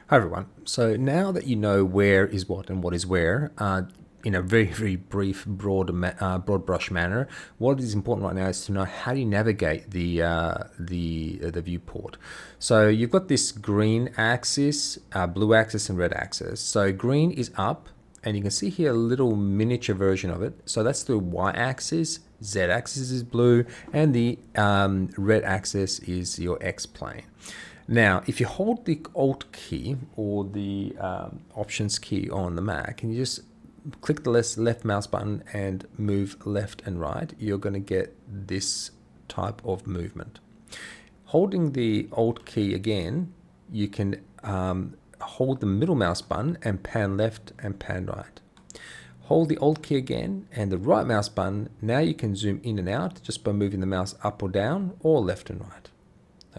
Hi everyone. So now that you know where is what and what is where, in a very brief, broad brush manner, what is important right now is to know how do you navigate the viewport. So you've got this green axis, blue axis, and red axis. So green is up, and you can see here a little miniature version of it. So that's the y-axis, z-axis is blue, and the red axis is your x-plane. Now, if you hold the Alt key or the Options key on the Mac, and you just click the left mouse button and move left and right, you're going to get this type of movement. Holding the Alt key again, you can hold the middle mouse button and pan left and pan right. Hold the Alt key again and the right mouse button. Now you can zoom in and out just by moving the mouse up or down or left and right.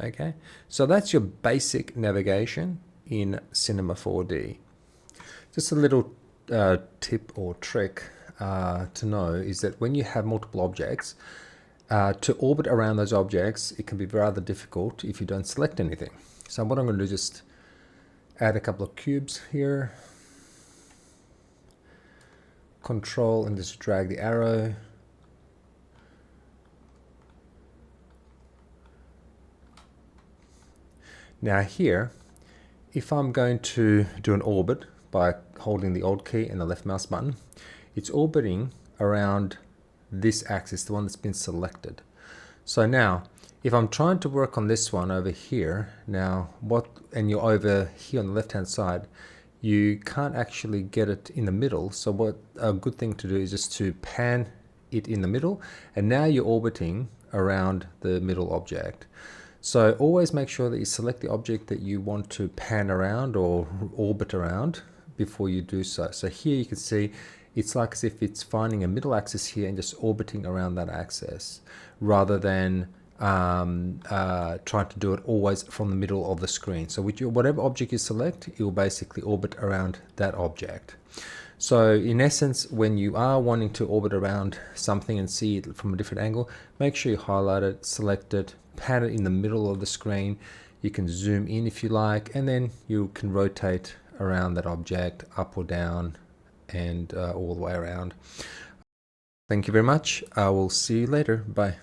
Okay, so that's your basic navigation in CINEMA4D. Just a little tip or trick to know is that when you have multiple objects, to orbit around those objects, it can be rather difficult if you don't select anything. So what I'm going to do is just add a couple of cubes here, Control, and just drag the arrow. Now here, if I'm going to do an orbit by holding the Alt key and the left mouse button, it's orbiting around this axis, the one that's been selected. So now, if I'm trying to work on this one over here, and you're over here on the left hand side, you can't actually get it in the middle. So what a good thing to do is just to pan it in the middle, and now you're orbiting around the middle object. So always make sure that you select the object that you want to pan around or orbit around before you do so. So here you can see it's like as if it's finding a middle axis here and just orbiting around that axis, rather than trying to do it always from the middle of the screen. So with whatever object you select, it will basically orbit around that object. So in essence, when you are wanting to orbit around something and see it from a different angle, make sure you highlight it, select it, pan it in the middle of the screen. You can zoom in if you like, and then you can rotate around that object up or down and all the way around. Thank you very much. I will see you later. Bye.